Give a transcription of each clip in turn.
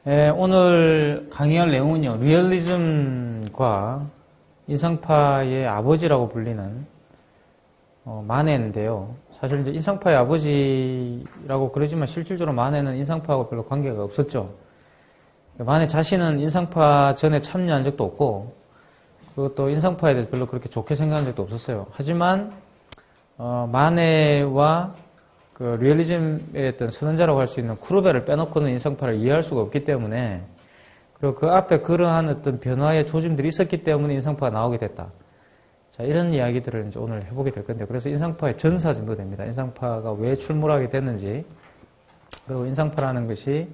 오늘 강의할 내용은요, 리얼리즘과 인상파의 아버지라고 불리는 마네인데요. 사실 이제 인상파의 아버지라고 그러지만 실질적으로 마네는 인상파하고 별로 관계가 없었죠. 마네 자신은 인상파 전에 참여한 적도 없고, 그리고 또 인상파에 대해서 별로 그렇게 좋게 생각한 적도 없었어요. 하지만 마네와 그 리얼리즘의 어떤 선언자라고 할 수 있는 쿠르베를 빼놓고는 인상파를 이해할 수가 없기 때문에, 그리고 그 앞에 그러한 어떤 변화의 조짐들이 있었기 때문에 인상파가 나오게 됐다. 자, 이런 이야기들을 이제 오늘 해보게 될 건데요. 그래서 인상파의 전사 정도 됩니다. 인상파가 왜 출몰하게 됐는지, 그리고 인상파라는 것이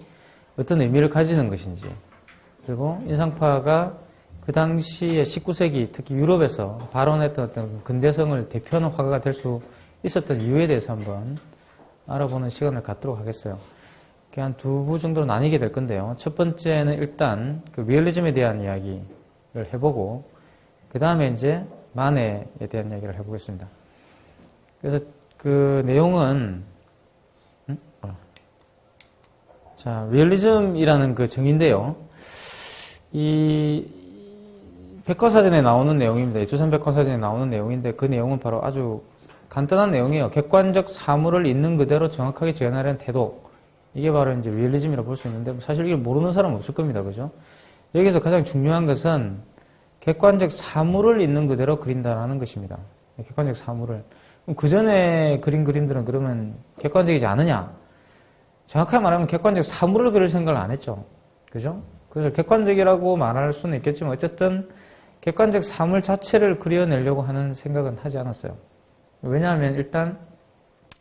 어떤 의미를 가지는 것인지, 그리고 인상파가 그 당시에 19세기 특히 유럽에서 발언했던 어떤 근대성을 대표하는 화가가 될 수 있었던 이유에 대해서 한번 알아보는 시간을 갖도록 하겠어요. 한 두 부 정도로 나뉘게 될 건데요. 첫 번째는 일단 그 리얼리즘에 대한 이야기를 해보고, 그 다음에 이제 마네에 대한 이야기를 해보겠습니다. 그래서 그 내용은 자, 리얼리즘이라는 그 정의인데요. 이 백과사전에 나오는 내용입니다. 조선 백과사전에 나오는 내용인데, 그 내용은 바로 아주 간단한 내용이에요. 객관적 사물을 있는 그대로 정확하게 재현하려는 태도. 이게 바로 이제 리얼리즘이라고 볼 수 있는데, 사실 이걸 모르는 사람은 없을 겁니다. 그죠? 여기서 가장 중요한 것은 객관적 사물을 있는 그대로 그린다는 것입니다. 객관적 사물을. 그럼 그 전에 그린 그림들은 그러면 객관적이지 않느냐? 정확하게 말하면 객관적 사물을 그릴 생각을 안 했죠. 그죠? 그래서 객관적이라고 말할 수는 있겠지만, 어쨌든 객관적 사물 자체를 그려내려고 하는 생각은 하지 않았어요. 왜냐하면 일단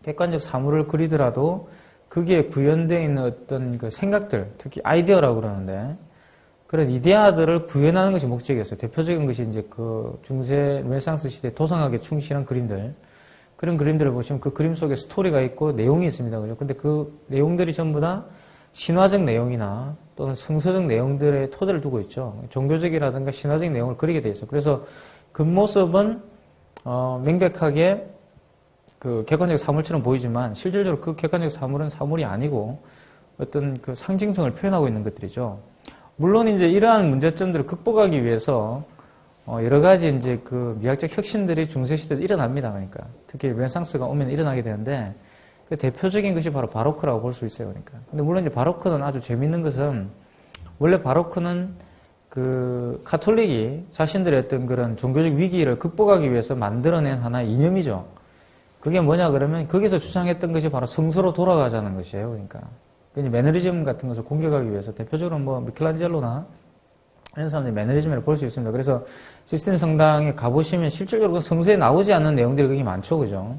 객관적 사물을 그리더라도 거기에 구현되어 있는 어떤 그 생각들, 특히 아이디어라고 그러는데, 그런 이데아들을 구현하는 것이 목적이었어요. 대표적인 것이 이제 그 중세 르네상스 시대 도상학에 충실한 그림들, 그런 그림들을 보시면 그 그림 속에 스토리가 있고 내용이 있습니다. 그죠? 근데 그 내용들이 전부 다 신화적 내용이나 또는 성서적 내용들의 토대를 두고 있죠. 종교적이라든가 신화적 내용을 그리게 돼 있어요. 그래서 겉모습은 명백하게 그 객관적 사물처럼 보이지만, 실질적으로 그 객관적 사물은 사물이 아니고 어떤 그 상징성을 표현하고 있는 것들이죠. 물론 이제 이러한 문제점들을 극복하기 위해서 여러 가지 이제 그 미학적 혁신들이 중세시대에 일어납니다. 그러니까 특히 르네상스가 오면 일어나게 되는데, 그 대표적인 것이 바로 바로크라고 볼 수 있어요. 그러니까. 근데 물론 이제 바로크는 아주 재밌는 것은, 원래 바로크는 그 카톨릭이 자신들의 어떤 그런 종교적 위기를 극복하기 위해서 만들어낸 하나의 이념이죠. 그게 뭐냐 그러면, 거기서 주장했던 것이 바로 성서로 돌아가자는 것이에요. 그러니까 이제 매너리즘 같은 것을 공격하기 위해서, 대표적으로 뭐 미켈란젤로나 이런 사람들이 매너리즘을 볼 수 있습니다. 그래서 시스틴 성당에 가보시면 실질적으로 성서에 나오지 않는 내용들이 굉장히 많죠. 그죠?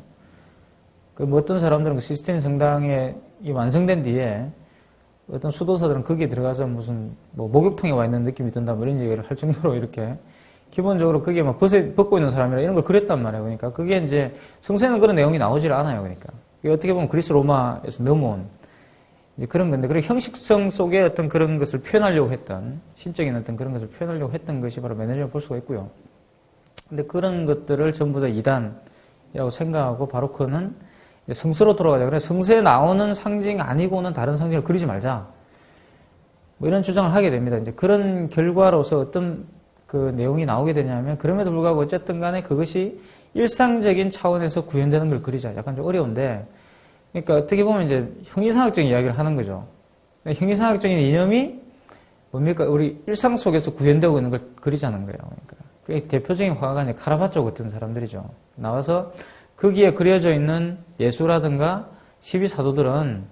뭐 어떤 사람들은 그 시스틴 성당이 완성된 뒤에 어떤 수도사들은 거기에 들어가서 무슨 뭐 목욕탕에 와 있는 느낌이 든다, 뭐 이런 얘기를 할 정도로 이렇게 기본적으로 그게 막 벗고 있는 사람이라 이런 걸 그랬단 말이에요. 그러니까 그게 이제 성서에는 그런 내용이 나오질 않아요. 그러니까 이게 어떻게 보면 그리스 로마에서 넘어온 이제 그런 건데, 그리고 형식성 속에 어떤 그런 것을 표현하려고 했던, 신적인 어떤 그런 것을 표현하려고 했던 것이 바로 매너리즘을 볼 수가 있고요. 근데 그런 것들을 전부 다 이단이라고 생각하고, 바로크는 이제 성서로 돌아가자. 그래서 성서에 나오는 상징 아니고는 다른 상징을 그리지 말자, 뭐 이런 주장을 하게 됩니다. 이제 그런 결과로서 어떤 그 내용이 나오게 되냐면, 그럼에도 불구하고 어쨌든 간에 그것이 일상적인 차원에서 구현되는 걸 그리자. 약간 좀 어려운데, 그러니까 어떻게 보면 이제 형이상학적인 이야기를 하는 거죠. 형이상학적인 이념이 뭡니까? 우리 일상 속에서 구현되고 있는 걸 그리자는 거예요. 그러니까 그 대표적인 화가가 이제 카라바조 같은 사람들이죠. 나와서 거기에 그려져 있는 예수라든가 12사도들은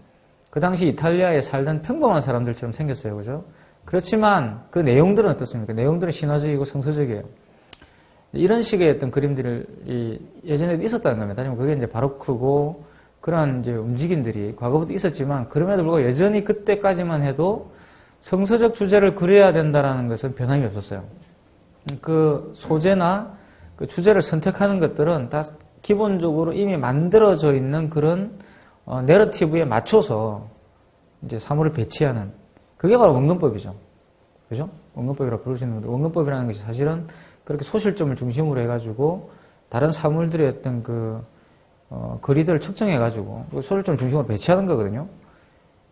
그 당시 이탈리아에 살던 평범한 사람들처럼 생겼어요. 그죠? 그렇지만 그 내용들은 어떻습니까? 내용들은 신화적이고 성서적이에요. 이런 식의 어떤 그림들이 예전에도 있었다는 겁니다. 하지만 그게 이제 바로크고 그러한 이제 움직임들이 과거부터 있었지만, 그럼에도 불구하고 여전히 그때까지만 해도 성서적 주제를 그려야 된다는 것은 변함이 없었어요. 그 소재나 그 주제를 선택하는 것들은 다 기본적으로 이미 만들어져 있는 그런 내러티브에 맞춰서 이제 사물을 배치하는, 그게 바로 원근법이죠. 그죠? 원근법이라고 부를 수 있는 건데, 원근법이라는 것이 사실은 그렇게 소실점을 중심으로 해가지고 다른 사물들의 어떤 그 거리들을 측정해가지고 소실점 중심으로 배치하는 거거든요.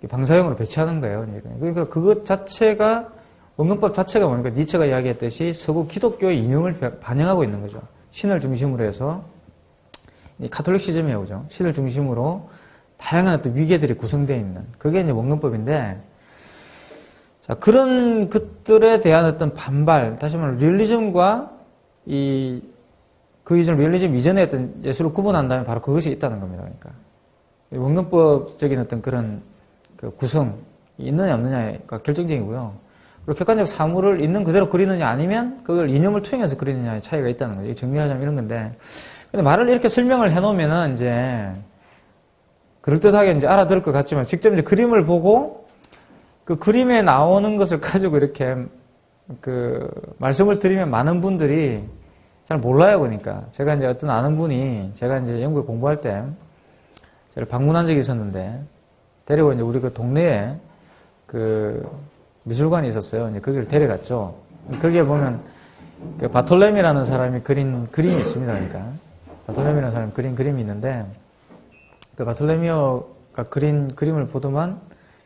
방사형으로 배치하는 거예요. 그러니까 그것 자체가 원근법 자체가 뭡니까? 니체가 이야기했듯이 서구 기독교의 이념을 반영하고 있는 거죠. 신을 중심으로 해서 카톨릭시즘이에요, 그죠? 신을 중심으로 다양한 어떤 위계들이 구성되어 있는 그게 이제 원근법인데, 자 그런 것들에 대한 어떤 반발, 다시 말하면 리얼리즘과 그 이전 리얼리즘 이전의 어떤 예술을 구분한다면 바로 그것이 있다는 겁니다. 그러니까 원근법적인 어떤 그런 그 구성이 있느냐 없느냐가 결정적이고요. 그리고 객관적 사물을 있는 그대로 그리느냐 아니면 그걸 이념을 투영해서 그리느냐의 차이가 있다는 거죠. 정리를 하자면 이런 건데, 근데 말을 이렇게 설명을 해놓으면은 이제 그럴듯하게 이제 알아들을 것 같지만 직접 이제 그림을 보고 그 그림에 나오는 것을 가지고 이렇게 그 말씀을 드리면 많은 분들이 잘 몰라요. 그러니까 제가 이제 어떤 아는 분이 제가 이제 영국에 공부할 때 저를 방문한 적이 있었는데, 데리고 이제 우리 그 동네에 그 미술관이 있었어요. 이제 거기를 데려갔죠. 거기에 보면 그 바톨렘이라는 사람이 그린 그림이 있습니다. 그러니까 바톨렘이라는 사람이 그린 그림이 있는데, 그 바톨레미오가 그린 그림을 보더만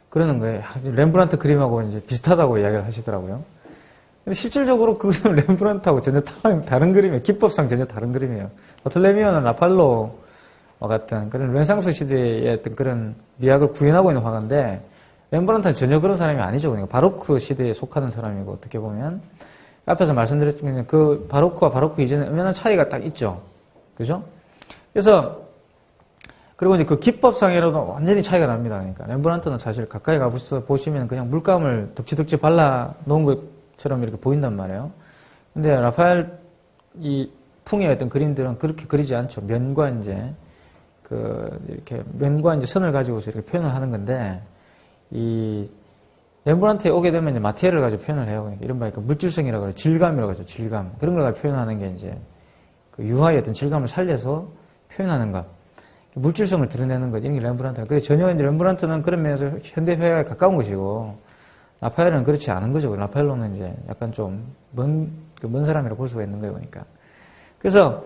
그러는 거예요. 렘브란트 그림하고 이제 비슷하다고 이야기를 하시더라고요. 근데 실질적으로 그 그림은 렘브란트하고 전혀 다른 그림이에요. 기법상 전혀 다른 그림이에요. 바톨레미오는 라팔로와 같은 그런 르네상스 시대의 어떤 그런 미학을 구현하고 있는 화가인데, 렘브란트는 전혀 그런 사람이 아니죠. 그러니까 바로크 시대에 속하는 사람이고, 어떻게 보면 앞에서 말씀드렸지만 그 바로크와 바로크 이전에 엄연한 차이가 딱 있죠. 그죠? 그래서 그리고 이제 그 기법상이라도 완전히 차이가 납니다. 그러니까 렘브란트는 사실 가까이 가서 보시면 그냥 물감을 덕지덕지 발라 놓은 것처럼 이렇게 보인단 말이에요. 근데 라파엘 이 풍의 어떤 그림들은 그렇게 그리지 않죠. 면과 이제 이렇게 면과 이제 선을 가지고서 이렇게 표현을 하는 건데, 이 렘브란트에 오게 되면 이제 마티에를 가지고 표현을 해요. 그러니까 이른바 물질성이라고 그래요. 질감이라고 하죠. 질감. 그런 걸 가지고 표현하는 게 이제 그 유화의 어떤 질감을 살려서 표현하는 것. 물질성을 드러내는 것. 이런 게 렘브란트는. 그래서 전혀 이제 렘브란트는 그런 면에서 현대회화에 가까운 것이고, 라파엘은 그렇지 않은 거죠. 라파엘로는 이제 약간 좀 먼 사람이라고 볼 수가 있는 거예요. 그러니까. 그래서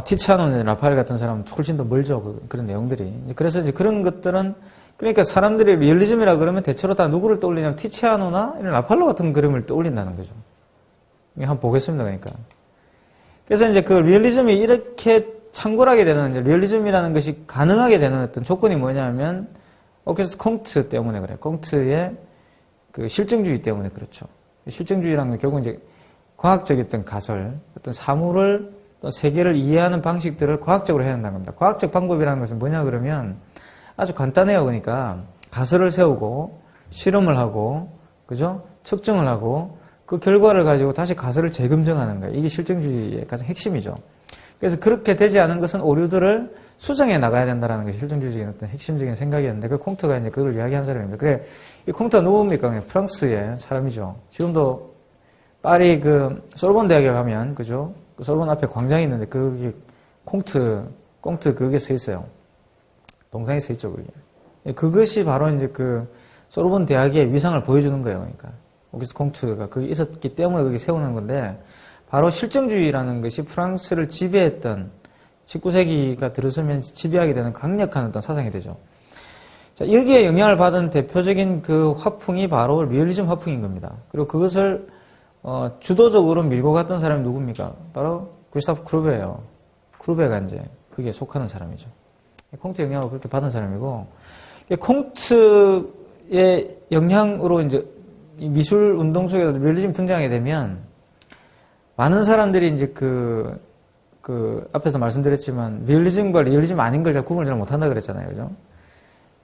티치아노는 라파엘 같은 사람은 훨씬 더 멀죠. 그런 내용들이. 그래서 이제 그런 것들은, 그러니까 사람들이 리얼리즘이라 그러면 대체로 다 누구를 떠올리냐면 티치아노나 이런 라팔로 같은 그림을 떠올린다는 거죠. 한번 보겠습니다. 그러니까. 그래서 이제 그 리얼리즘이 이렇게 창궐하게 되는, 이제 리얼리즘이라는 것이 가능하게 되는 어떤 조건이 뭐냐면 오케스트 콩트 때문에 그래요. 콩트의 그 실증주의 때문에 그렇죠. 실증주의라는 건 결국 이제 과학적인 어떤 가설, 어떤 사물을, 또 세계를 이해하는 방식들을 과학적으로 해야 한다는 겁니다. 과학적 방법이라는 것은 뭐냐 그러면 아주 간단해요. 그러니까 가설을 세우고 실험을 하고, 그죠? 측정을 하고 그 결과를 가지고 다시 가설을 재검증하는 거예요. 이게 실증주의의 가장 핵심이죠. 그래서 그렇게 되지 않은 것은 오류들을 수정해 나가야 된다는 것이 실증주의적인 어떤 핵심적인 생각이었는데, 그 콩트가 이제 그걸 이야기한 사람입니다. 그래, 이 콩트가 누굽니까? 그냥 프랑스의 사람이죠. 지금도 파리 그 소르본 대학에 가면, 그죠? 그 소르본 앞에 광장이 있는데 거기 콩트 그게 서 있어요. 동상이 서 있죠, 그게. 그것이 바로 이제 그 소르본 대학의 위상을 보여주는 거예요. 그러니까 오기스트 콩트가 거기 있었기 때문에 거기 세우는 건데, 바로 실증주의라는 것이 프랑스를 지배했던 19세기가 들어서면 지배하게 되는 강력한 어떤 사상이 되죠. 자, 여기에 영향을 받은 대표적인 그 화풍이 바로 리얼리즘 화풍인 겁니다. 그리고 그것을 주도적으로 밀고 갔던 사람이 누굽니까? 바로 구스타프 크루베예요. 크루베가 이제 그게 속하는 사람이죠. 콩트 영향을 그렇게 받은 사람이고, 콩트의 영향으로 이제 미술 운동 속에서 리얼리즘 등장하게 되면 많은 사람들이 이제 앞에서 말씀드렸지만 리얼리즘과 리얼리즘 아닌 걸 잘 구분을 잘 못한다 그랬잖아요. 그죠?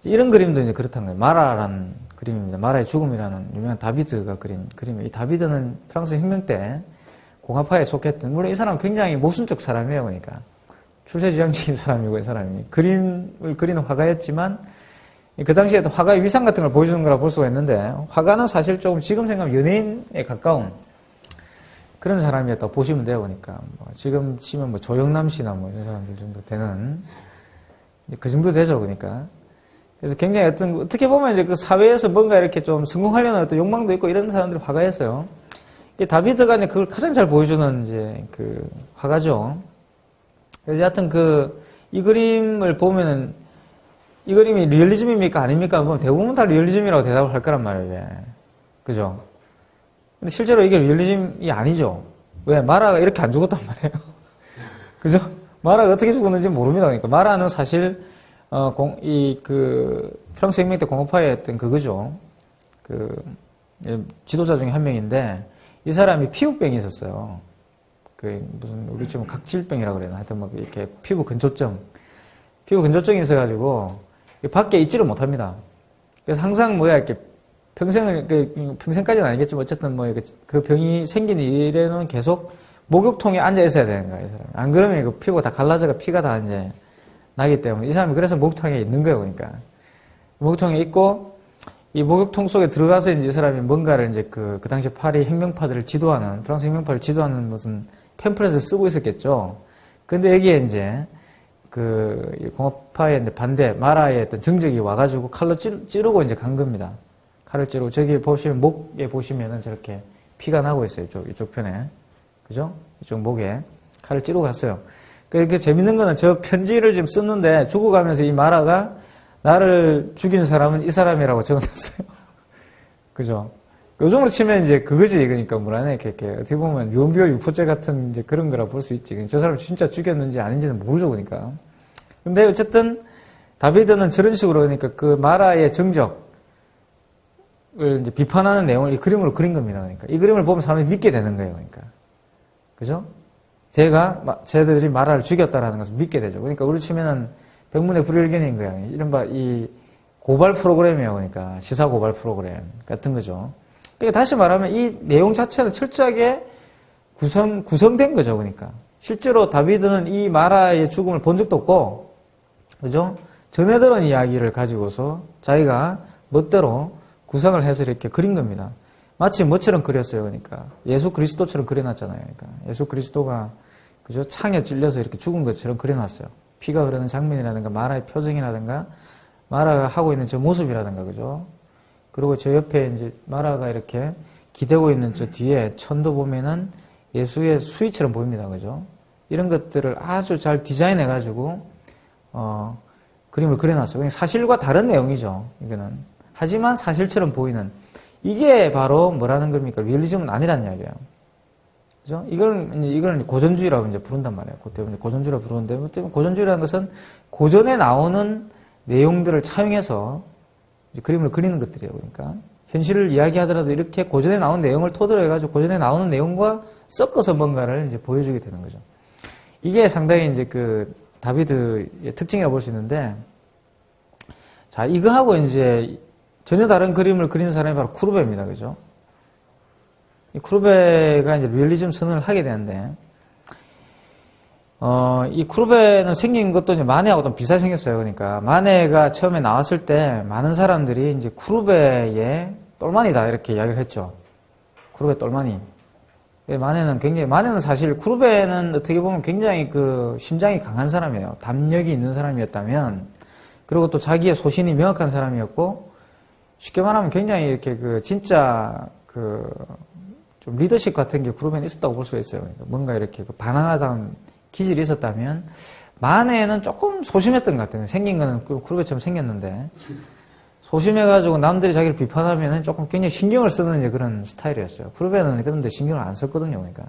이런 그림도 이제 그렇다는 거예요. 마라라는 그림입니다. 마라의 죽음이라는 유명한 다비드가 그린 그림이에요. 이 다비드는 프랑스 혁명 때 공화파에 속했던, 물론 이 사람은 굉장히 모순적 사람이에요. 그러니까 출세지향적인 사람이고, 이 사람이 그림을 그리는 화가였지만 그 당시에 화가의 위상 같은 걸 보여주는 거라 볼 수가 있는데, 화가는 사실 조금 지금 생각하면 연예인에 가까운 그런 사람이었다고 보시면 돼요. 그러니까 지금 치면 조영남 씨나 이런 사람들 정도 되는, 그 정도 되죠. 그러니까 그래서 굉장히 어떻게 보면 이제 그 사회에서 뭔가 이렇게 좀 성공하려는 어떤 욕망도 있고 이런 사람들이 화가였어요. 다비드가 이제 그걸 가장 잘 보여주는 이제 그 화가죠. 그래서 여하튼 이 그림을 보면은 이 그림이 리얼리즘입니까? 아닙니까? 뭐 대부분 다 리얼리즘이라고 대답을 할 거란 말이에요, 이게. 그죠? 근데 실제로 이게 리얼리즘이 아니죠. 왜? 마라가 이렇게 안 죽었단 말이에요. 그죠? 마라가 어떻게 죽었는지 모릅니다. 그러니까 마라는 사실, 프랑스 혁명 때 공업화에 했던 그거죠. 지도자 중에 한 명인데, 이 사람이 피부병이 있었어요. 우리 지금 각질병이라고 그래요. 하여튼 뭐, 이렇게 피부 근조증이 있어가지고, 밖에 있지를 못합니다. 그래서 항상 이렇게 평생까지는 아니겠지만, 어쨌든 그 병이 생긴 이래는 계속 목욕통에 앉아 있어야 되는 거야, 이 사람이. 안 그러면 그 피부가 다 갈라져가 피가 다 이제 나기 때문에, 이 사람이 그래서 목욕통에 있는 거예요, 그러니까. 목욕통에 있고, 이 목욕통 속에 들어가서 이제 이 사람이 뭔가를 이제 그 당시 파리 혁명파들을 지도하는, 프랑스 혁명파를 지도하는 무슨 팸플렛을 쓰고 있었겠죠. 근데 여기에 이제 공업파의 반대, 마라의 어떤 정적이 와가지고 칼로 찌르고 이제 간 겁니다. 칼을 찌르고, 저기 보시면, 목에 보시면은 저렇게 피가 나고 있어요. 이쪽 편에. 그죠? 이쪽 목에 칼을 찌르고 갔어요. 그러니까 재밌는 거는 저 편지를 지금 썼는데 죽어가면서 이 마라가 나를 죽인 사람은 이 사람이라고 적어놨어요. 그죠? 요즘으로 치면 이제 그거지. 그러니까 뭐라네. 이렇게 어떻게 보면 유언비어 유포죄 같은 이제 그런 거라 볼 수 있지. 저 사람 진짜 죽였는지 아닌지는 모르죠. 그러니까. 근데 어쨌든 다비드는 저런 식으로 그러니까 그 마라의 정적을 이제 비판하는 내용을 이 그림으로 그린 겁니다. 그러니까 이 그림을 보면 사람이 믿게 되는 거예요. 그러니까. 그죠? 쟤들이 마라를 죽였다라는 것을 믿게 되죠. 그러니까 우리 치면은 백문의 불여일견인 거야. 이른바 이 고발 프로그램이에요. 그러니까 시사 고발 프로그램 같은 거죠. 그러니까 다시 말하면 이 내용 자체는 철저하게 구성된 거죠. 그러니까 실제로 다비드는 이 마라의 죽음을 본 적도 없고, 그죠? 전해 들은 이야기를 가지고서 자기가 멋대로 구성을 해서 이렇게 그린 겁니다. 마치 뭐처럼 그렸어요. 그러니까 예수 그리스도처럼 그려놨잖아요. 그러니까 예수 그리스도가 그죠? 창에 찔려서 이렇게 죽은 것처럼 그려놨어요. 피가 흐르는 장면이라든가 마라의 표정이라든가 마라가 하고 있는 저 모습이라든가, 그죠? 그리고 저 옆에 이제 마라가 이렇게 기대고 있는 저 뒤에 천도 보면은 예수의 수위처럼 보입니다. 그죠? 이런 것들을 아주 잘 디자인해가지고 그림을 그려놨어요. 사실과 다른 내용이죠. 이거는. 하지만 사실처럼 보이는, 이게 바로 뭐라는 겁니까? 리얼리즘은 아니라는 이야기예요. 그죠? 이걸 고전주의라고 이제 부른단 말이에요. 그때 고전주의라고 부르는데, 고전주의라는 것은 고전에 나오는 내용들을 차용해서 그림을 그리는 것들이에요. 그러니까 현실을 이야기하더라도 이렇게 고전에 나온 내용을 토대로 해가지고 고전에 나오는 내용과 섞어서 뭔가를 이제 보여주게 되는 거죠. 이게 상당히 이제 그 다비드의 특징이라고 볼 수 있는데, 자, 이거하고 이제 전혀 다른 그림을 그리는 사람이 바로 쿠르베입니다. 그죠? 이 쿠르베가 이제 리얼리즘 선언을 하게 되는데, 이 쿠르베는 생긴 것도 이제 마네하고 좀 비슷하게 생겼어요. 그러니까 마네가 처음에 나왔을 때 많은 사람들이 이제 쿠르베의 똘마니다 이렇게 이야기를 했죠. 쿠르베 똘마니. 마네는 사실 쿠르베는 어떻게 보면 굉장히 그 심장이 강한 사람이에요. 담력이 있는 사람이었다면, 그리고 또 자기의 소신이 명확한 사람이었고, 쉽게 말하면 굉장히 이렇게 진짜 좀 리더십 같은 게 쿠르베는 있었다고 볼 수가 있어요. 그러니까 뭔가 이렇게 반항하다는 기질이 있었다면, 마네는 조금 소심했던 것 같아요. 생긴 거는 쿠르베처럼 생겼는데, 소심해가지고 남들이 자기를 비판하면 조금 굉장히 신경을 쓰는 이제 그런 스타일이었어요. 쿠르베는 그런데 신경을 안 썼거든요. 그러니까.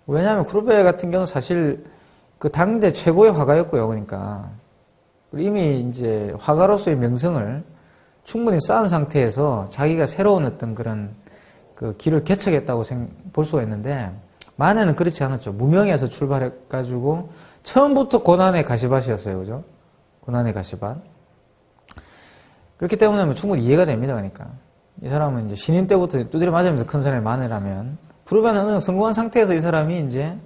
왜냐하면 쿠르베 같은 경우는 사실 그 당대 최고의 화가였고요. 그러니까. 이미 이제 화가로서의 명성을 충분히 쌓은 상태에서 자기가 새로운 어떤 그런 그 길을 개척했다고 볼 수가 있는데, 마네는 그렇지 않았죠. 무명에서 출발해가지고 처음부터 고난의 가시밭이었어요. 그죠? 고난의 가시밭. 그렇기 때문에 충분히 이해가 됩니다. 그러니까. 이 사람은 이제 신인 때부터 두드려 맞으면서 큰 사람이 마네라면, 쿠르베는 어느 정도 성공한 상태에서 이 사람이 이제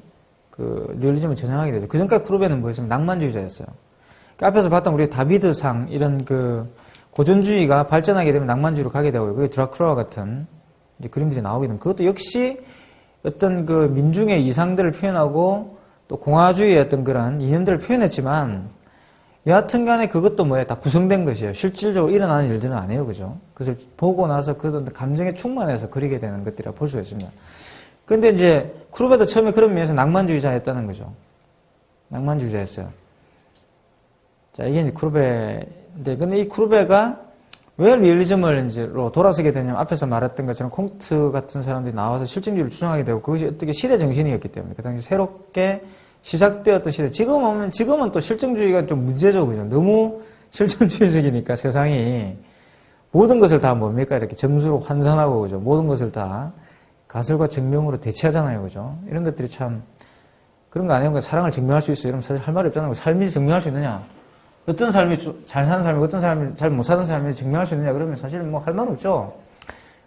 그 리얼리즘을 전향하게 되죠. 그 전까지 쿠르베는 뭐였으면 낭만주의자였어요. 그 앞에서 봤던 우리 다비드상 이런 그 고전주의가 발전하게 되면 낭만주의로 가게 되고, 그게 드라큘라와 같은 이제 그림들이 나오게 되면, 그것도 역시 어떤 그 민중의 이상들을 표현하고 또 공화주의의 어떤 그런 이념들을 표현했지만, 여하튼 간에 그것도 다 구성된 것이에요. 실질적으로 일어나는 일들은 아니에요. 그죠? 그래서 보고 나서 그 감정에 충만해서 그리게 되는 것들이라 볼 수가 있습니다. 근데 이제 쿠르베도 처음에 그런 면에서 낭만주의자였다는 거죠. 낭만주의자였어요. 자, 이게 이제 쿠르베인데, 근데 이 쿠르베가 왜 리얼리즘을 이제로 돌아서게 되냐면 앞에서 말했던 것처럼 콩트 같은 사람들이 나와서 실증주의를 주장하게 되고 그것이 어떻게 시대 정신이었기 때문에 그 당시 새롭게 시작되었던 시대. 지금은 또 실증주의가 좀 문제죠, 그죠? 너무 실증주의적이니까 세상이 모든 것을 다 뭡니까? 이렇게 점수로 환산하고, 그죠? 모든 것을 다 가설과 증명으로 대체하잖아요, 그죠? 이런 것들이 참 그런 거 아니면 사랑을 증명할 수 있어요. 이러면 사실 할 말이 없잖아요. 삶이 증명할 수 있느냐? 어떤 삶이 잘 사는 삶이 어떤 삶이 잘 못 사는 삶이 증명할 수 있느냐? 그러면 사실 뭐 할 말 없죠.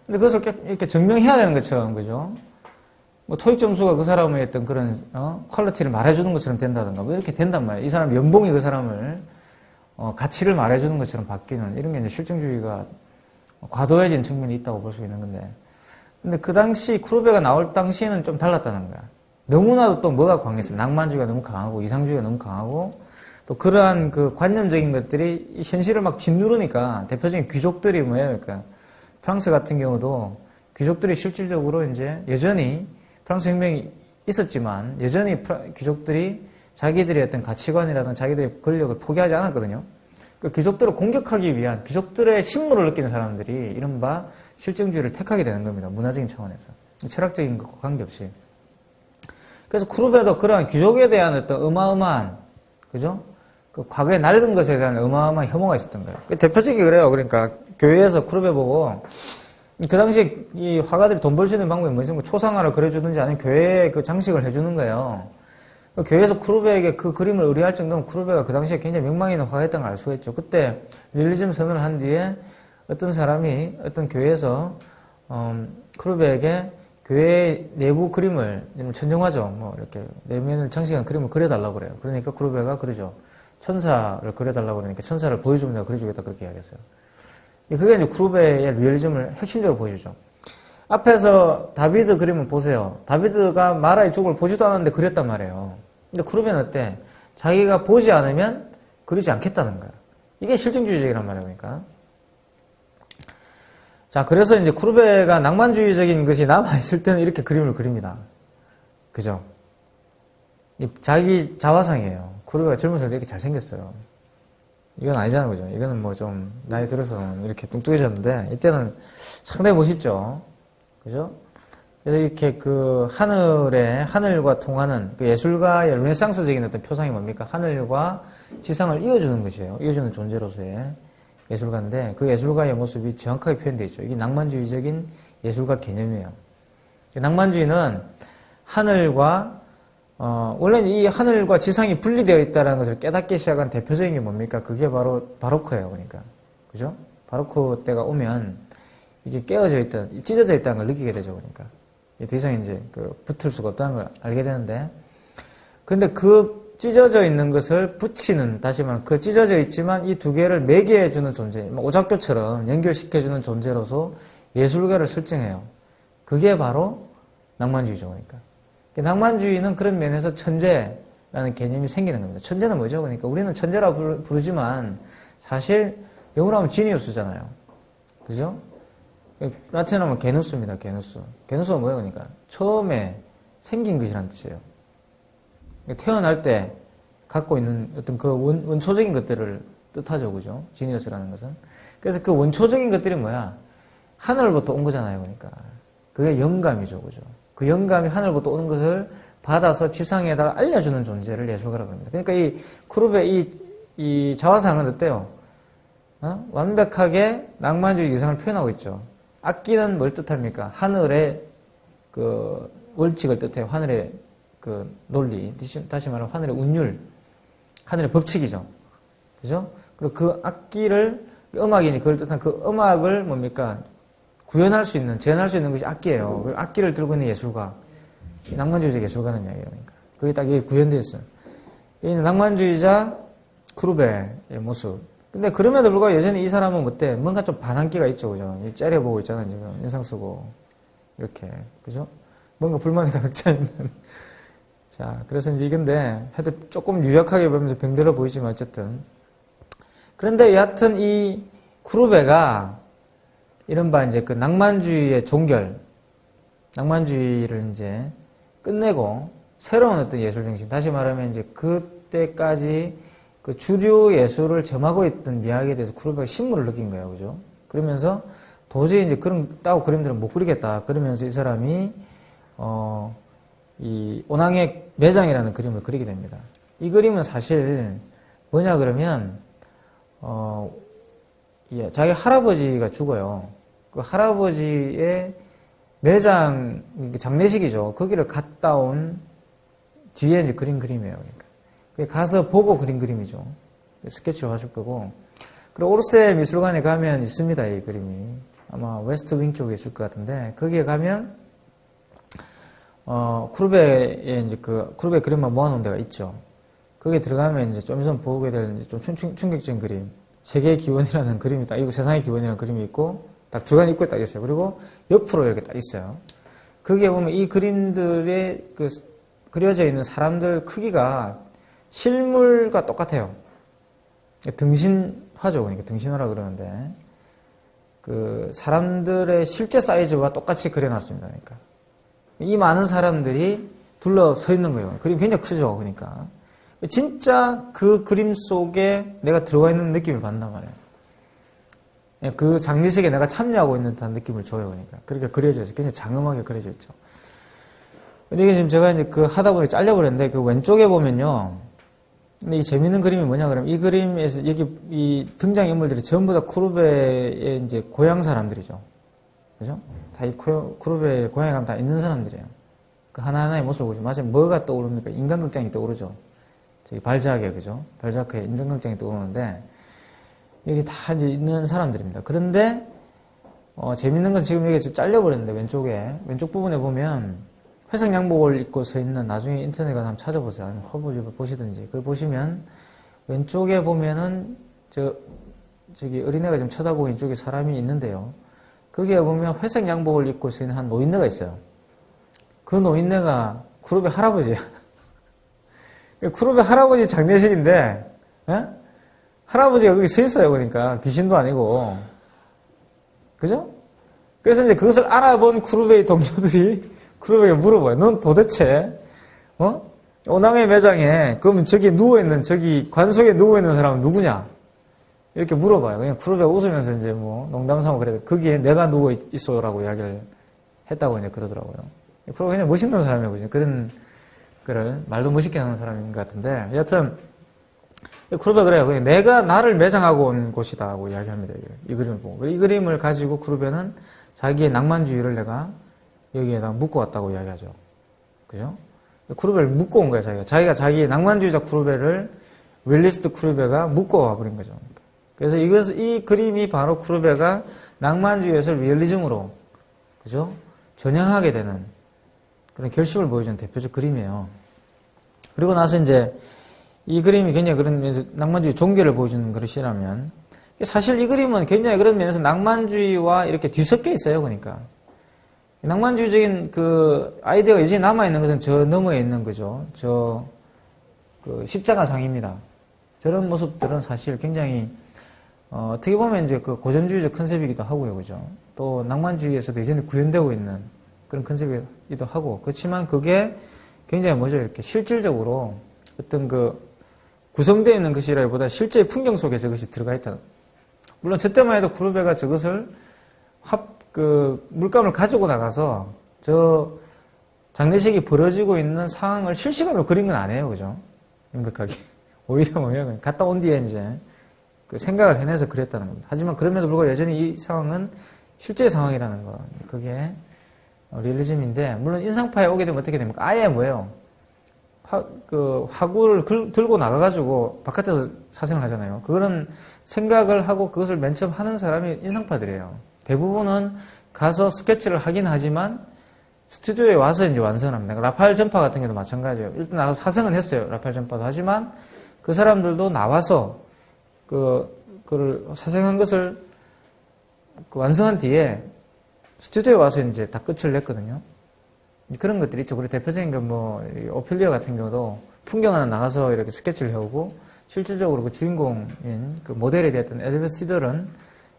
근데 그것을 이렇게 증명해야 되는 것처럼, 그죠? 뭐 토익 점수가 그 사람의 어떤 그런 퀄리티를 말해주는 것처럼 된다든가 뭐 이렇게 된단 말이에요. 이 사람 연봉이 그 사람을 가치를 말해주는 것처럼 바뀌는 이런 게 이제 실증주의가 과도해진 측면이 있다고 볼 수 있는 건데, 근데 그 당시 쿠르베가 나올 당시에는 좀 달랐다는 거야. 너무나도 또 뭐가 강했어요. 낭만주의가 너무 강하고 이상주의가 너무 강하고 또 그러한 그 관념적인 것들이 현실을 막 짓누르니까 대표적인 귀족들이 뭐예요? 그러니까 프랑스 같은 경우도 귀족들이 실질적으로 이제 여전히 프랑스 혁명이 있었지만 여전히 귀족들이 자기들의 어떤 가치관이라든 자기들의 권력을 포기하지 않았거든요. 그 귀족들을 공격하기 위한 귀족들의 신물을 느끼는 사람들이 이른바 실증주의를 택하게 되는 겁니다. 문화적인 차원에서. 철학적인 것과 관계없이. 그래서 쿠르베도 그러한 귀족에 대한 어떤 어마어마한, 그죠? 그 과거에 낡은 것에 대한 어마어마한 혐오가 있었던 거예요. 대표적이 그래요. 그러니까 교회에서 쿠르베 보고 그 당시에 이 화가들이 돈 벌 수 있는 방법이 뭐지? 초상화를 그려주든지 아니면 교회에 그 장식을 해주는 거예요. 교회에서 쿠르베에게 그 그림을 의뢰할 정도면 쿠르베가 그 당시에 굉장히 명망 있는 화가였던 걸 알 수가 있죠. 그때 리얼리즘 선언을 한 뒤에 어떤 사람이 어떤 교회에서 쿠르베에게 교회 내부 그림을 천정화죠. 뭐 이렇게 내면을 장식한 그림을 그려달라고 그래요. 그러니까 쿠르베가 그러죠. 천사를 그려달라고 그러니까 천사를 보여주면 내가 그려주겠다 그렇게 이야기했어요. 그게 이제 쿠르베의 리얼리즘을 핵심적으로 보여주죠. 앞에서 다비드 그림을 보세요. 다비드가 마라의 죽음을 보지도 않았는데 그렸단 말이에요. 근데 쿠르베는 어때? 자기가 보지 않으면 그리지 않겠다는 거야. 이게 실증주의적이란 말이에요. 그러니까. 자, 그래서 이제 쿠르베가 낭만주의적인 것이 남아있을 때는 이렇게 그림을 그립니다. 그죠? 자기 자화상이에요. 쿠르베가 젊었을 때 이렇게 잘생겼어요. 이건 아니잖아요. 그죠? 이거는 뭐 좀 나이 들어서 이렇게 뚱뚱해졌는데 이때는 상당히 멋있죠. 그죠? 그래서 이렇게 그 하늘과 통하는 그 예술가의 르네상스적인 어떤 표상이 뭡니까? 하늘과 지상을 이어주는 것이에요. 이어주는 존재로서의 예술가인데 그 예술가의 모습이 정확하게 표현되어 있죠. 이게 낭만주의적인 예술가 개념이에요. 낭만주의는 하늘과 원래는 이 하늘과 지상이 분리되어 있다는 것을 깨닫기 시작한 대표적인 게 뭡니까? 그게 바로 바로크예요. 그러니까. 그죠? 바로크 때가 오면 이게 깨어져 있다, 찢어져 있다는 걸 느끼게 되죠. 그러니까. 더 이상 이제 붙을 수가 없다는 걸 알게 되는데, 근데 그 찢어져 있는 것을 붙이는, 다시 말하면 그 찢어져 있지만 이 두 개를 매개해주는 존재, 오작교처럼 연결시켜주는 존재로서 예술가를 설정해요. 그게 바로 낭만주의죠. 그러니까. 낭만주의는 그런 면에서 천재라는 개념이 생기는 겁니다. 천재는 뭐죠? 그러니까 우리는 천재라고 부르지만 사실 영어로 하면 지니어스잖아요. 그죠? 라틴어로 하면 게누스입니다. 게누스. 게누스가 뭐예요? 그러니까 처음에 생긴 것이라는 뜻이에요. 태어날 때 갖고 있는 어떤 그 원초적인 것들을 뜻하죠. 그죠? 지니어스라는 것은. 그래서 그 원초적인 것들이 뭐야? 하늘부터 온 거잖아요. 그러니까. 그게 영감이죠. 그죠? 그 영감이 하늘부터 오는 것을 받아서 지상에다가 알려주는 존재를 예술가라고 합니다. 그러니까 이 쿠르베 이 자화상은 어때요? 완벽하게 낭만주의 이상을 표현하고 있죠. 악기는 뭘 뜻합니까? 하늘의 그 원칙을 뜻해요. 하늘의 그 논리. 다시 말하면 하늘의 운율. 하늘의 법칙이죠. 그죠? 그리고 그 악기를, 음악이니 그걸 뜻한 그 음악을 뭡니까? 구현할 수 있는, 재현할 수 있는 것이 악기예요. 그 악기를 들고 있는 예술가. 낭만주의적 예술가는 이야기예요. 그러니까. 그게 딱 이게 구현되어 있어요. 이 낭만주의자 쿠르베의 모습. 근데 그럼에도 불구하고 여전히 이 사람은 어때? 뭔가 좀 반항기가 있죠. 그죠? 째려보고 있잖아요. 지금. 인상 쓰고. 이렇게. 그죠? 뭔가 불만이 가득 차 있는. 자, 그래서 이제 이건데, 하여튼 조금 유약하게 보면서 병들어 보이지만 어쨌든. 그런데 여하튼 이 쿠르베가 이른바 이제 그 낭만주의의 종결, 낭만주의를 이제 끝내고 새로운 어떤 예술 정신, 다시 말하면 이제 그때까지 그 주류 예술을 점하고 있던 미학에 대해서 쿠르베가 신물을 느낀 거예요. 그죠? 그러면서 도저히 이제 그런 따고 그림들은 못 그리겠다. 그러면서 이 사람이, 이 오낭의 매장이라는 그림을 그리게 됩니다. 이 그림은 사실 뭐냐 그러면, 자기 할아버지가 죽어요. 그 할아버지의 매장, 장례식이죠. 거기를 갔다 온 뒤에 이제 그린 그림이에요. 그러니까. 가서 보고 그린 그림이죠. 스케치를 하실 거고. 그리고 오르세 미술관에 가면 있습니다, 이 그림이. 아마 웨스트 윙 쪽에 있을 것 같은데, 거기에 가면, 쿠르베의 이제 쿠르베 그림만 모아놓은 데가 있죠. 거기에 들어가면 이제 좀 있으면 보게 될 좀 충격적인 그림. 세계의 기원이라는 그림이 딱 있고, 세상의 기원이라는 그림이 있고, 딱 중간에 입구에 딱 있어요. 그리고 옆으로 이렇게 딱 있어요. 거기에 보면 이 그림들의 그려져 있는 사람들 크기가 실물과 똑같아요. 등신화죠. 그러니까 등신화라 그러는데, 사람들의 실제 사이즈와 똑같이 그려놨습니다. 그러니까. 이 많은 사람들이 둘러서 있는 거예요. 그림 굉장히 크죠. 그러니까. 진짜 그 그림 속에 내가 들어가 있는 느낌을 받는단 말이에요. 그 장례식에 내가 참여하고 있는 듯한 느낌을 줘요. 그러니까. 그렇게 그려져 있어요. 굉장히 장엄하게 그려져 있죠. 근데 이게 지금 제가 이제 하다 보니 잘려버렸는데, 왼쪽에 보면요. 근데 이 재밌는 그림이 뭐냐 그러면 이 그림에서 여기 이 등장인물들이 전부 다 쿠르베의 이제 고향 사람들이죠. 그죠? 다 이 쿠르베의 고향에 가면 다 있는 사람들이에요. 그 하나하나의 모습을 보시면 마치 뭐가 떠오릅니까? 인간극장이 떠오르죠. 저기 발자크에, 그죠? 발자크에 인간극장이 떠오르는데, 여기 다 이제 있는 사람들입니다. 그런데, 재밌는 건 지금 여기 잘려버렸는데, 왼쪽 부분에 보면, 회색 양복을 입고 서 있는, 나중에 인터넷에 가서 한번 찾아보세요. 아니면 허브집을 보시든지. 그걸 보시면, 왼쪽에 보면은, 저기 어린애가 지금 쳐다보고 이쪽에 사람이 있는데요. 거기에 보면 회색 양복을 입고 서 있는 한 노인네가 있어요. 그 노인네가 쿠르베 할아버지예요. 쿠르베 할아버지 장례식인데, 할아버지가 거기 서 있어요. 그러니까 귀신도 아니고, 그죠? 그래서 이제 그것을 알아본 쿠르베의 동료들이 쿠르베에게 물어봐요. 넌 도대체 오낭의 매장에 그러면 저기 누워있는 저기 관속에 누워있는 사람은 누구냐? 이렇게 물어봐요. 그냥 쿠르베가 웃으면서 이제 뭐 농담 삼아 그래도 거기에 내가 누워 있어라고 이야기를 했다고 이제 그러더라고요. 쿠르베가 그냥 멋있는 사람이에요. 그죠? 그런 거를 말도 멋있게 하는 사람인 것 같은데 여하튼 쿠르베가 그래요. 그냥 내가 나를 매장하고 온 곳이다고 이야기합니다. 이 그림을 보고. 이 그림을 가지고 쿠르베는 자기의 낭만주의를 내가 여기에다 묶어 왔다고 이야기하죠. 그죠? 쿠르베를 묶어 온 거예요, 자기가 자기의 낭만주의자 쿠르베를 윌리스트 쿠르베가 묶어 와버린 거죠. 그래서 이 그림이 바로 쿠르베가 낭만주의 예술 리얼리즘으로, 그죠? 전향하게 되는 그런 결심을 보여주는 대표적 그림이에요. 그리고 나서 이제 이 그림이 굉장히 그런 면에서 낭만주의 종교를 보여주는 그릇이라면 사실 이 그림은 굉장히 그런 면에서 낭만주의와 이렇게 뒤섞여 있어요. 그러니까. 낭만주의적인 그 아이디어가 여전히 남아있는 것은 저 너머에 있는 거죠. 십자가상입니다. 저런 모습들은 사실 굉장히, 어떻게 보면 이제 그 고전주의적 컨셉이기도 하고요. 그죠? 또 낭만주의에서도 여전히 구현되고 있는 그런 컨셉이기도 하고. 그렇지만 그게 굉장히 이렇게 실질적으로 어떤 구성되어 있는 것이라기보다 실제 풍경 속에 저것이 들어가 있다. 물론 저 때만 해도 쿠르베가 저것을 물감을 가지고 나가서 장례식이 벌어지고 있는 상황을 실시간으로 그린 건 아니에요. 그죠? 명백하게. 오히려 뭐냐면 갔다 온 뒤에 이제 생각을 해내서 그랬다는 겁니다. 하지만 그럼에도 불구하고 여전히 이 상황은 실제 상황이라는 거. 그게 리얼리즘인데, 물론 인상파에 오게 되면 어떻게 됩니까? 아예 뭐예요? 화구를 들고 나가가지고 바깥에서 사생을 하잖아요. 그거는 생각을 하고 그것을 맨 처음 하는 사람이 인상파들이에요. 대부분은 가서 스케치를 하긴 하지만 스튜디오에 와서 이제 완성을 합니다. 라파엘 전파 같은 경우도 마찬가지예요. 일단 나가서 사생은 했어요. 라파엘 전파도. 하지만 그 사람들도 나와서 그걸 사생한 것을 완성한 뒤에 스튜디오에 와서 이제 다 끝을 냈거든요. 그런 것들이 있죠. 그리고 대표적인 건 오피리아 같은 경우도 풍경 하나 나가서 이렇게 스케치를 해오고 실질적으로 그 주인공인 그 모델이 되었던 엘리베스 시들은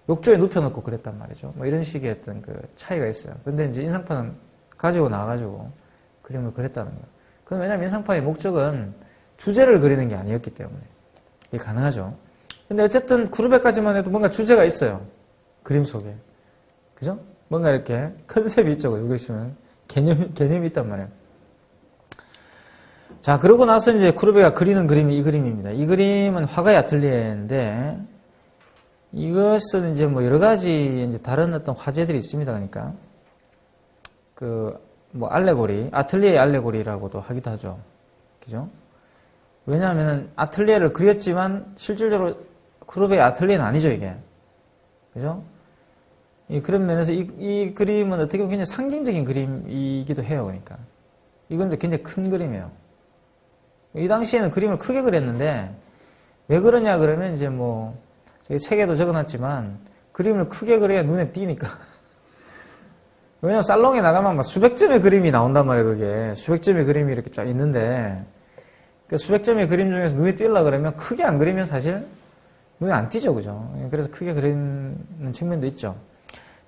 욕조에 눕혀놓고 그랬단 말이죠. 이런 식의 어떤 차이가 있어요. 근데 이제 인상파는 가지고 나와가지고 그림을 그렸다는 거예요. 그건 왜냐면 인상파의 목적은 주제를 그리는 게 아니었기 때문에. 그게 가능하죠. 근데 어쨌든 쿠르베까지만 해도 뭔가 주제가 있어요. 그림 속에. 그죠? 뭔가 이렇게 컨셉이 있죠. 여기 보시면 개념이 있단 말이에요. 자, 그러고 나서 이제 쿠르베가 그리는 그림이 이 그림입니다. 이 그림은 화가의 아틀리에인데, 이것은 이제 뭐 여러 가지 이제 다른 어떤 화제들이 있습니다. 그러니까. 뭐 알레고리, 아틀리에 알레고리라고도 하기도 하죠. 그죠? 왜냐하면 아틀리에를 그렸지만 실질적으로 쿠르베의 아틀리에는 아니죠, 이게. 그죠? 그런 면에서 이 그림은 어떻게 보면 굉장히 상징적인 그림이기도 해요, 그러니까. 이 그림도 굉장히 큰 그림이에요. 이 당시에는 그림을 크게 그렸는데, 왜 그러냐 그러면 이제 뭐, 저기 책에도 적어놨지만, 그림을 크게 그려야 눈에 띄니까. 왜냐면 살롱에 나가면 막 수백 점의 그림이 나온단 말이에요, 그게. 수백 점의 그림이 이렇게 쫙 있는데, 그 수백 점의 그림 중에서 눈에 띄려고 그러면 크게 안 그리면 사실 눈에 안 띄죠, 그죠? 그래서 크게 그리는 측면도 있죠.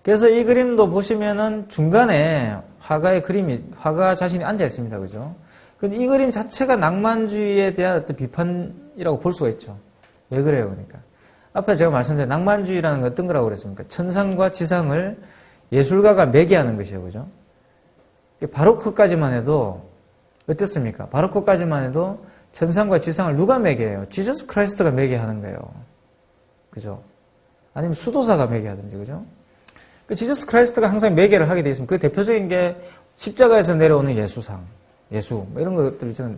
그래서 이 그림도 보시면은 중간에 화가 자신이 앉아 있습니다, 그죠? 근데 이 그림 자체가 낭만주의에 대한 어떤 비판이라고 볼 수가 있죠. 왜 그래요, 그러니까? 앞에 제가 말씀드린 낭만주의라는 건 어떤 거라고 그랬습니까? 천상과 지상을 예술가가 매개하는 것이에요, 그죠? 바로크까지만 해도 어땠습니까? 바로크까지만 해도 천상과 지상을 누가 매개해요? 지저스 크라이스트가 매개하는 거예요. 그죠? 아니면 수도사가 매개하든지, 그죠? 지저스 크라이스트가 항상 매개를 하게 돼 있으면 그 대표적인 게 십자가에서 내려오는 예수, 뭐 이런 것들 있잖아요.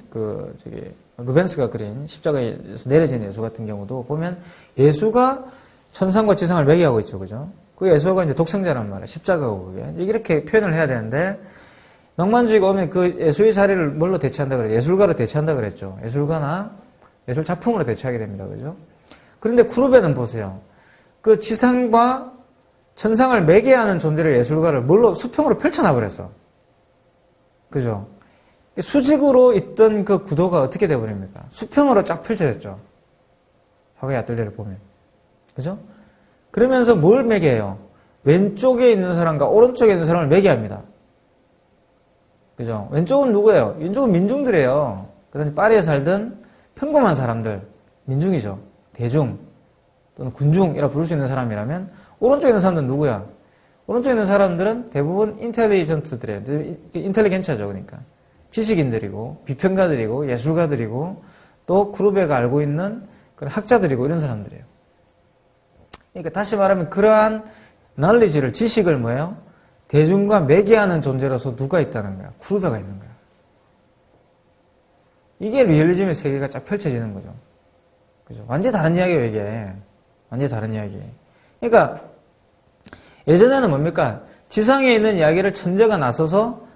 루벤스가 그린 십자가에서 내려진 예수 같은 경우도 보면 예수가 천상과 지상을 매개하고 있죠, 그죠? 그 예수가 이제 독생자란 말이에요. 십자가고 그게. 이렇게 표현을 해야 되는데, 낭만주의가 오면 그 예수의 자리를 뭘로 대체한다 그래요? 예술가로 대체한다 그랬죠. 예술가나 예술 작품으로 대체하게 됩니다, 그죠? 그런데 쿠르베는 보세요. 그 지상과 천상을 매개하는 존재를 예술가를 뭘로 수평으로 펼쳐놔 버렸어. 그죠? 수직으로 있던 그 구도가 어떻게 돼버립니까? 수평으로 쫙 펼쳐졌죠. 화가의 아틀리에를 보면. 그죠? 그러면서 뭘 매개해요? 왼쪽에 있는 사람과 오른쪽에 있는 사람을 매개합니다. 그죠? 왼쪽은 누구예요? 왼쪽은 민중들이에요. 그 다음에 파리에 살던 평범한 사람들, 민중이죠. 대중 또는 군중이라 부를 수 있는 사람이라면 오른쪽에 있는 사람들은 누구야? 오른쪽에 있는 사람들은 대부분 인텔리전트들이에요. 인텔리겐처죠, 그러니까. 지식인들이고, 비평가들이고, 예술가들이고, 또 쿠르베가 알고 있는 그런 학자들이고, 이런 사람들이에요. 그러니까 다시 말하면 그러한 knowledge를, 지식을 뭐예요? 대중과 매개하는 존재로서 누가 있다는 거야? 쿠르베가 있는 거야. 이게 리얼리즘의 세계가 쫙 펼쳐지는 거죠. 그죠? 완전히 다른 이야기예요, 이게. 완전히 다른 이야기. 그러니까, 예전에는 뭡니까? 지상에 있는 이야기를 천재가 나서서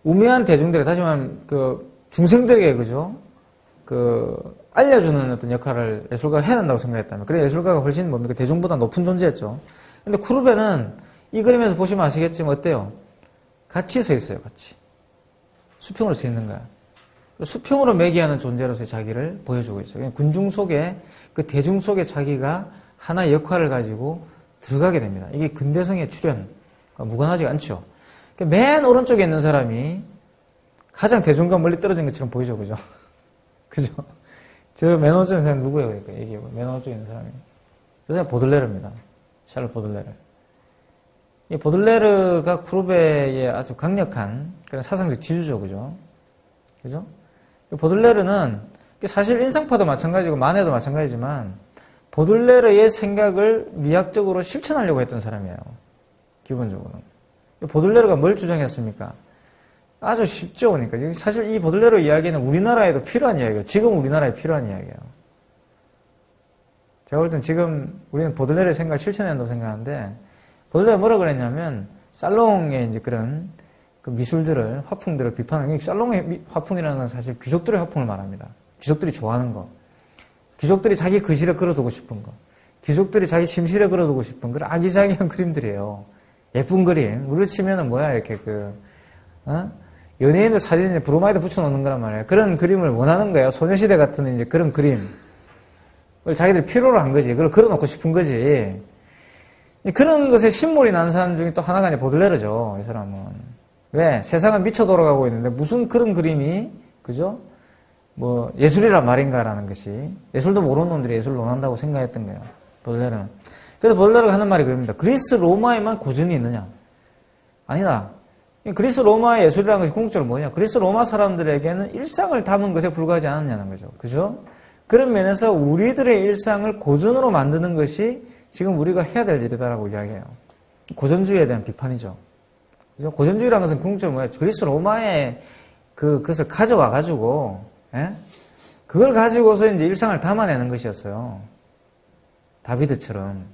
우매한 대중들에게, 다시 말하면, 중생들에게, 그죠? 알려주는 어떤 역할을 예술가가 해야 한다고 생각했다면. 그래, 예술가가 훨씬 뭡니까? 대중보다 높은 존재였죠. 근데 쿠르베는 이 그림에서 보시면 아시겠지만 어때요? 같이 서 있어요, 같이. 수평으로 서 있는 거야. 수평으로 매개하는 존재로서의 자기를 보여주고 있어요. 군중 속에, 그 대중 속에 자기가 하나의 역할을 가지고 들어가게 됩니다. 이게 근대성의 출현, 무관하지 않죠. 맨 오른쪽에 있는 사람이 가장 대중과 멀리 떨어진 것처럼 보이죠, 그죠? 그죠? 저 맨 오른쪽에 있는 사람이 누구예요? 그러니까 얘기해봐. 맨 오른쪽에 있는 사람이. 저 사람이 보들레르입니다. 샬르 보들레르. 이 보들레르가 쿠르베의 아주 강력한 그런 사상적 지주죠, 그죠? 그죠? 보들레르는 사실 인상파도 마찬가지고 만해도 마찬가지지만 보들레르의 생각을 미학적으로 실천하려고 했던 사람이에요. 기본적으로. 보들레르가 뭘 주장했습니까? 아주 쉽죠, 그러니까. 사실 이 보들레르 이야기는 우리나라에도 필요한 이야기예요. 지금 우리나라에 필요한 이야기예요. 제가 볼 땐 지금 우리는 보들레르의 생각을 실천해야 한다고 생각하는데, 보들레르가 뭐라 그랬냐면, 살롱의 이제 그런 그 미술들을, 화풍들을 비판하는, 살롱의 화풍이라는 건 사실 귀족들의 화풍을 말합니다. 귀족들이 좋아하는 거. 귀족들이 자기 거실에 걸어두고 싶은 거. 귀족들이 자기 침실에 걸어두고 싶은 그런 아기자기한 그림들이에요. 예쁜 그림. 우리로 치면은 뭐야, 이렇게 연예인들 사진에 브로마이드 붙여놓는 거란 말이에요. 그런 그림을 원하는 거예요. 소녀시대 같은 이제 그런 그림. 그걸 자기들이 필요로 한 거지. 그걸 걸어놓고 싶은 거지. 그런 것에 신물이 난 사람 중에 또 하나가 이제 보들레르죠. 이 사람은. 왜? 세상은 미쳐 돌아가고 있는데 무슨 그런 그림이, 그죠? 뭐 예술이란 말인가라는 것이 예술도 모르는 놈들이 예술을 논한다고 생각했던 거예요. 보들레르는. 그래서 보들레르가 하는 말이 그겁니다. 그리스 로마에만 고전이 있느냐? 아니다. 그리스 로마의 예술이라는 것이 궁극적으로 뭐냐? 그리스 로마 사람들에게는 일상을 담은 것에 불과하지 않았냐는 거죠. 그죠? 그런 면에서 우리들의 일상을 고전으로 만드는 것이 지금 우리가 해야 될 일이다라고 이야기해요. 고전주의에 대한 비판이죠. 그죠? 고전주의라는 것은 궁극적으로 뭐야? 그리스 로마의 그것을 가져와가지고, 예? 그걸 가지고서 이제 일상을 담아내는 것이었어요. 다비드처럼.